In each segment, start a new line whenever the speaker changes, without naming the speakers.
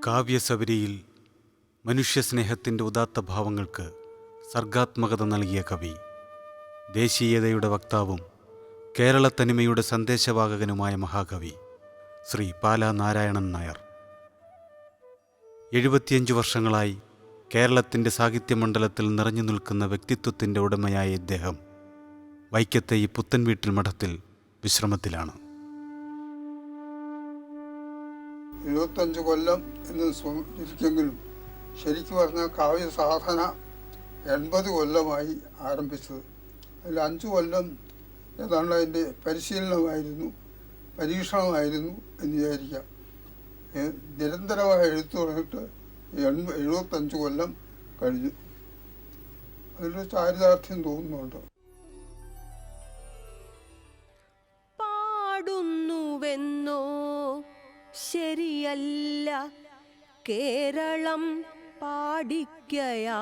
കാവ്യസബരിയിൽ മനുഷ്യസ്നേഹത്തിൻ്റെ ഉദാത്ത ഭാവങ്ങൾക്ക് സർഗാത്മകത നൽകിയ കവി, ദേശീയതയുടെ വക്താവും കേരളത്തനിമയുടെ സന്ദേശവാഹകനുമായ മഹാകവി ശ്രീ പാലാ നാരായണൻ നായർ. 75 വർഷങ്ങളായി കേരളത്തിൻ്റെ സാഹിത്യമണ്ഡലത്തിൽ നിറഞ്ഞു നിൽക്കുന്ന വ്യക്തിത്വത്തിൻ്റെ ഉടമയായ ഇദ്ദേഹം വൈക്കത്തെ ഈ പുത്തൻ വീട്ടിൽ മഠത്തിൽ വിശ്രമത്തിലാണ്.
75 കൊല്ലം എന്ന് ഇരിക്കെങ്കിലും ശരിക്കും പറഞ്ഞാൽ കാവ്യ സാധന 80 കൊല്ലമായി ആരംഭിച്ചത്. അതിൽ 5 കൊല്ലം ഏതാണ്ട് അതിൻ്റെ പരിശീലനമായിരുന്നു, പരീക്ഷണമായിരുന്നു എന്ന് വിചാരിക്കാം. നിരന്തരമായി എഴുത്തു തുടങ്ങിയിട്ട് 75 കൊല്ലം കഴിഞ്ഞു. അതിലൊരു ചാരിതാർത്ഥ്യം തോന്നുന്നുണ്ട്.
പാടുന്നുവെന്നോ ശരിയല്ല, കേരളം പാടിക്കയാണെന്നെ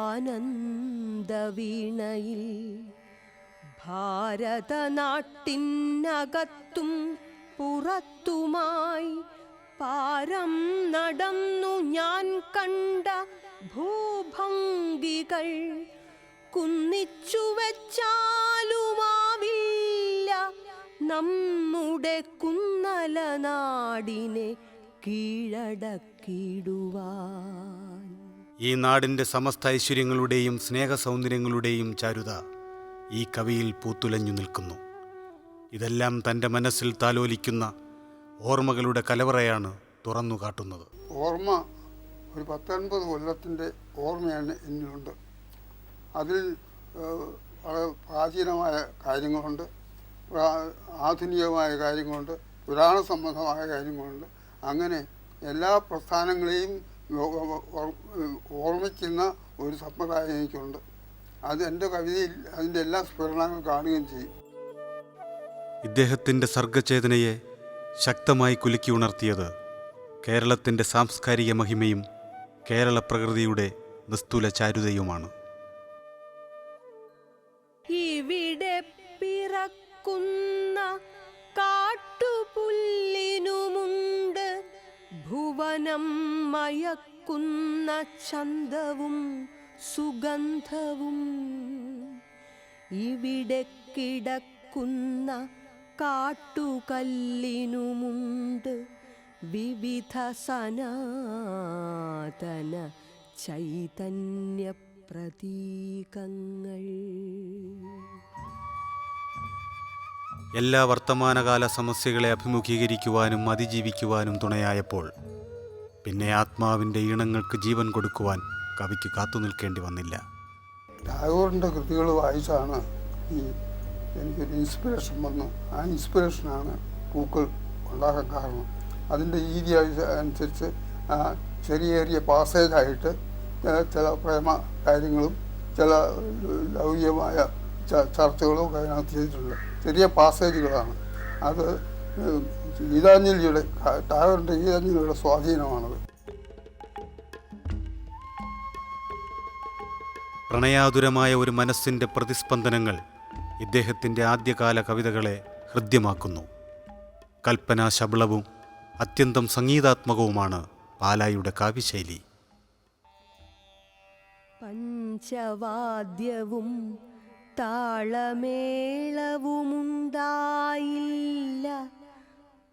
ആനന്ദവീണയിൽ. ഭാരതനാട്ടിനകത്തും പുറത്തുമായി പാരം നടന്നു ഞാൻ കണ്ട ഭൂഭംഗികൾ കുന്നിച്ചു വെച്ചാലുമാവില്ല നമ്മുടെ കുന്നല നാടിനെ കീഴടക്കിടുവാൻ.
ഈ നാടിൻ്റെ സമസ്ത ഐശ്വര്യങ്ങളുടെയും സ്നേഹസൗന്ദര്യങ്ങളുടെയും ചാരുത ഈ കവിയിൽ പൂത്തുലഞ്ഞു നിൽക്കുന്നു. ഇതെല്ലാം തൻ്റെ മനസ്സിൽ താലോലിക്കുന്ന ഓർമ്മകളുടെ കലവറയാണ് തുറന്നു കാട്ടുന്നത്.
ഓർമ്മ ഒരു 19 കൊല്ലത്തിൻ്റെ ഓർമ്മയാണ് എന്നിലുണ്ട്. അതിൽ വളരെ പ്രാചീനമായ കാര്യങ്ങളുണ്ട്, ആധുനികമായ കാര്യങ്ങളുണ്ട്, പുരാണ സംബന്ധമായ കാര്യങ്ങളുണ്ട്. അങ്ങനെ എല്ലാ പ്രസ്ഥാനങ്ങളെയും ഓർമ്മിക്കുന്ന ഒരു സമ്പ്രദായം എനിക്കുണ്ട്. അത് എൻ്റെ കവിതയിൽ അതിൻ്റെ എല്ലാ സ്ഫുരണങ്ങൾ കാണുകയും ചെയ്യും.
ഇദ്ദേഹത്തിൻ്റെ സർഗചേതനയെ ശക്തമായി കുലുക്കി ഉണർത്തിയത് കേരളത്തിൻ്റെ സാംസ്കാരിക മഹിമയും കേരള പ്രകൃതിയുടെ നിസ്തുല ചാരുതയുമാണ്.
ഇവിടെ പിറക്കുന്ന കാട്ടുപുല്ലിനുമുണ്ട് ഭുവനം മയക്കുന്ന ചന്തവും സുഗന്ധവും. ഇവിടെ കിടക്കുന്ന കാട്ടുകല്ലിനുമുണ്ട് വിവിധ സനാതന ചൈതന്യ പ്രതീകങ്ങൾ.
എല്ലാ വർത്തമാനകാല സമസ്യകളെ അഭിമുഖീകരിക്കുവാനും അതിജീവിക്കുവാനും തുണയായപ്പോൾ പിന്നെ ആത്മാവിൻ്റെ ഈണങ്ങൾക്ക് ജീവൻ കൊടുക്കുവാൻ കവിക്ക് കാത്തു നിൽക്കേണ്ടി വന്നില്ല.
ടാഗോറിൻ്റെ കൃതികൾ വായിച്ചാണ് എനിക്കൊരു ഇൻസ്പിറേഷൻ വന്നു. ആ ഇൻസ്പിറേഷനാണ് പൂക്കൾ ഉണ്ടാകാൻ കാരണം. അതിൻ്റെ രീതി അനുസരിച്ച് ചെറിയ ചെറിയ പാസേജായിട്ട് ചില പ്രേമ കാര്യങ്ങളും ചില ലൗകികമായ ചർച്ചകളും ഒക്കെ അതിനകത്ത് ചെയ്തിട്ടുണ്ട്. ചെറിയ പാസേജുകളാണ്. അത് ഗീതാഞ്ജലിയുടെ, ടാഗോറിൻ്റെ ഗീതാഞ്ജലിയുടെ സ്വാധീനമാണത്.
പ്രണയാതുരമായ ഒരു മനസ്സിൻ്റെ പ്രതിസ്പന്ദനങ്ങൾ ഇദ്ദേഹത്തിൻ്റെ ആദ്യകാല കവിതകളെ ഹൃദ്യമാക്കുന്നു. കൽപ്പനാശബളവും അത്യന്തം സംഗീതാത്മകവുമാണ് പാലായുടെ കാവ്യശൈലി.
പഞ്ചവാദ്യവും താളമേളവുമുണ്ടായില്ല,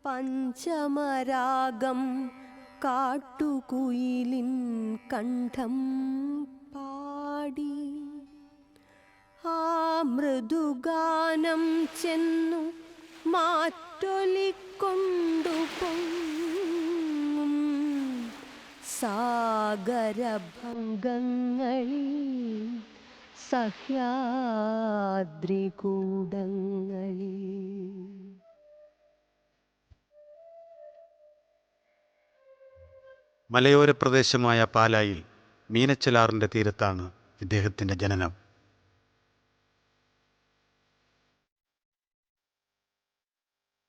പഞ്ചമരാഗം കാട്ടുകുയിലിൻ കണ്ഠം പാടി. ആ മൃദുഗാനം ചെന്നു മാറ്റൊലിക്കൊണ്ടു പൊങ്ങും സാഗരഭംഗങ്ങളിൽ സഹ്യാദ്രികൂടങ്ങളിൽ.
മലയോര പ്രദേശമായ പാലായിൽ മീനച്ചലാറിൻ്റെ തീരത്താണ് ഇദ്ദേഹത്തിൻ്റെ ജനനം.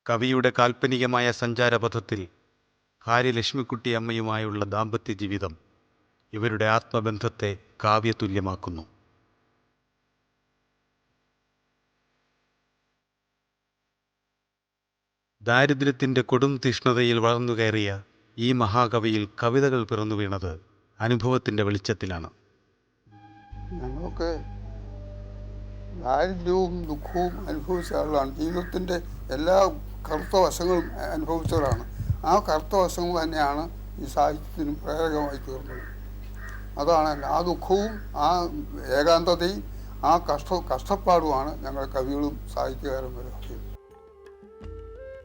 കവിയുടെ കാൽപ്പനികമായ സഞ്ചാരപഥത്തിൽ ഭാര്യ ലക്ഷ്മിക്കുട്ടി അമ്മയുമായുള്ള ദാമ്പത്യ ജീവിതം ഇവരുടെ ആത്മബന്ധത്തെ കാവ്യതുല്യമാക്കുന്നു. ദാരിദ്ര്യത്തിൻ്റെ കൊടും തീഷ്ണതയിൽ വളർന്നു കയറിയ ഈ മഹാകവിയിൽ കവിതകൾ പിറന്നു വീണത് അനുഭവത്തിൻ്റെ വെളിച്ചത്തിലാണ്.
ഞങ്ങളൊക്കെ ദാരിദ്ര്യവും ദുഃഖവും അനുഭവിച്ച ആളാണ്. ജീവിതത്തിൻ്റെ എല്ലാ കറുത്ത വശങ്ങളും അനുഭവിച്ചവരാണ്. ആ കറുത്ത വശങ്ങൾ തന്നെയാണ് ഈ സാഹിത്യത്തിനും പ്രേരകമായി തീർന്നത്. അതാണ് ആ ദുഃഖവും ആ ഏകാന്തതയും ആ കഷ്ടപ്പാടുമാണ് ഞങ്ങൾ കവികളും സാഹിത്യകാരും വരെ.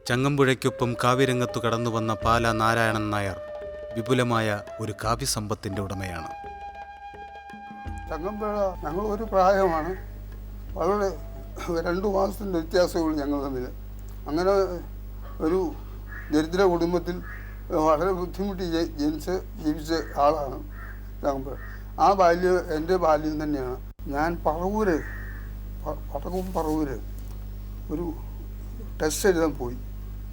ചങ്ങമ്പുഴയ്ക്കൊപ്പം കാവ്യരംഗത്തു കടന്നു വന്ന പാല നാരായണൻ നായർ വിപുലമായ ഒരു കാവ്യസമ്പത്തിൻ്റെ ഉടമയാണ്.
ചങ്ങമ്പുഴ ഞങ്ങൾ ഒരു പ്രായമാണ്, വളരെ 2 മാസത്തിൻ്റെ വ്യത്യാസമുള്ളൂ ഞങ്ങൾ തമ്മിൽ. അങ്ങനെ ഒരു ദരിദ്ര കുടുംബത്തിൽ വളരെ ബുദ്ധിമുട്ടി ജീവിച്ച ആളാണ് ചങ്ങമ്പുഴ. ആ ബാല്യം എൻ്റെ ബാല്യം തന്നെയാണ്. ഞാൻ പറവൂര് ഒരു ടെസ്റ്റ് എഴുതാൻ പോയി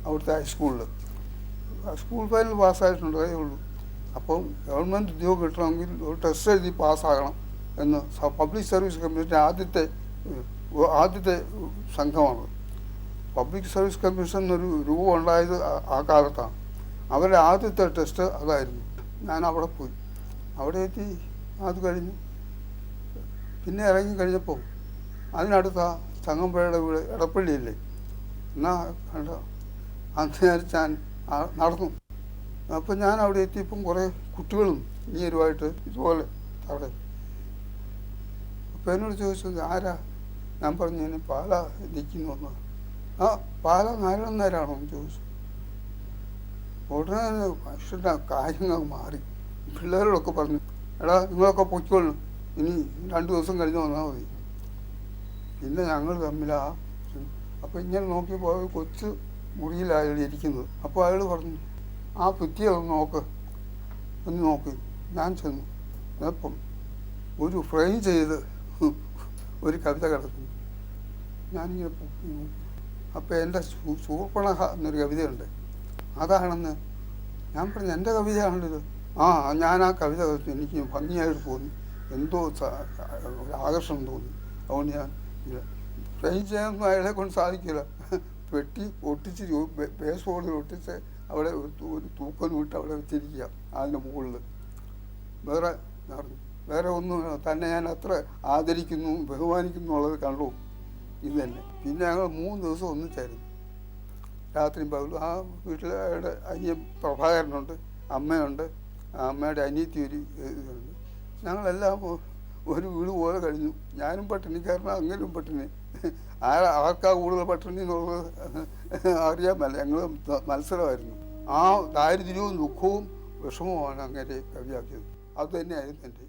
അവിടുത്തെ ഹൈസ്കൂളിൽ. സ്കൂൾ ഫൈനൽ പാസ്സായിട്ടുണ്ടേ ഉള്ളൂ. അപ്പം ഗവൺമെൻറ് ഉദ്യോഗം കിട്ടണമെങ്കിൽ ഒരു ടെസ്റ്റ് എഴുതി പാസ്സാകണം എന്ന് പബ്ലിക് സർവീസ് കമ്മീഷൻ്റെ ആദ്യത്തെ സംഘമാണ്. പബ്ലിക് സർവീസ് കമ്മീഷൻ എന്നൊരു രൂപം ഉണ്ടായത് ആ കാലത്താണ്. അവരുടെ ആദ്യത്തെ ടെസ്റ്റ് അതായിരുന്നു. ഞാൻ അവിടെ പോയി, അവിടെ എത്തി, അത് കഴിഞ്ഞു. പിന്നെ ഇറങ്ങി കഴിഞ്ഞപ്പോൾ അതിനടുത്ത ചങ്ങമ്പുഴയുടെ വീട് എടപ്പള്ളിയില്ലേ, എന്നാൽ കണ്ട അന്ന് ഞാൻ നടന്നു. അപ്പം ഞാൻ അവിടെ എത്തിയപ്പം കുറേ കുട്ടികളും നീരുമായിട്ട് ഇതുപോലെ അവിടെ. അപ്പം എന്നോട് ചോദിച്ചത് ആരാ? ഞാൻ പറഞ്ഞു ഞാൻ പാല നിൽക്കുന്നു വന്നത്. ആ പാല നാരായണൻ നായരാണോ എന്ന് ചോദിച്ചു. ഉടനെ മനുഷ്യൻ്റെ കാര്യങ്ങൾ മാറി. പിള്ളേരോടൊക്കെ പറഞ്ഞു, എടാ നിങ്ങളൊക്കെ പൊയ്ക്കൊള്ളണം, ഇനി 2 ദിവസം കഴിഞ്ഞ് വന്നാൽ മതി. പിന്നെ ഞങ്ങൾ തമ്മിലാ. അപ്പോൾ ഇങ്ങനെ നോക്കിയപ്പോൾ അയാൾ കൊച്ചു മുറിയിലാണ് അയാൾ ഇരിക്കുന്നത്. അപ്പോൾ അയാൾ പറഞ്ഞു, ആ ഭിത്തിയൊന്ന് നോക്ക്. ഞാൻ ചെന്നു. അപ്പം ഒരു ഫ്രെയിം ചെയ്ത് ഒരു കവിത കിടക്കുന്നു. ഞാനിങ്ങനെ പൊക്കി നോക്കി. അപ്പോൾ എൻ്റെ ശൂർപ്പണഖ എന്നൊരു കവിതയുണ്ട്, അതാണെന്ന് ഞാൻ പറഞ്ഞു. എൻ്റെ കവിതയാണിത്. ഞാൻ ആ കവിത എനിക്ക് ഭംഗിയായിട്ട് തോന്നി, എന്തോ ആകർഷണം തോന്നി. അതുകൊണ്ട് ഞാൻ ഫ്രെയിം ചെയ്യാനൊന്നും അയാളെ കൊണ്ട് സാധിക്കില്ല. പെട്ടി ഒട്ടിച്ച് ബേസ് ബോർഡിൽ ഒട്ടിച്ച് അവിടെ ഒരു തൂക്കം വിട്ട് അവിടെ വെച്ചിരിക്കുക അതിൻ്റെ മുകളിൽ. വേറെ ഒന്നും തന്നെ ഞാൻ അത്ര ആദരിക്കുന്നു ബഹുമാനിക്കുന്നു എന്നുള്ളത് കണ്ടു. ഇത് തന്നെ. പിന്നെ ഞങ്ങൾ 3 ദിവസം ഒന്നിച്ചായിരുന്നു, രാത്രിയും പകലും. ആ വീട്ടിൽ അയാളുടെ അനിയൻ പ്രഭാകരനുണ്ട്, അമ്മയുണ്ട്, അമ്മയുടെ അനിയത്തി ഒരു ഇതുണ്ട്. ഞങ്ങളെല്ലാം ഒരു വീട് പോലെ കഴിഞ്ഞു. ഞാനും പട്ടിണിക്കാരനും അങ്ങനെയും പട്ടിണി. ആർക്കാ കൂടുതൽ പട്ടിണി എന്നുള്ളത് അറിയാൻ മേല. ഞങ്ങൾ മത്സരമായിരുന്നു. ആ ദാരിദ്ര്യവും ദുഃഖവും വിഷമവുമാണ് അങ്ങനെ കവിയാക്കിയത്. അത് തന്നെയായിരുന്നു എൻ്റെ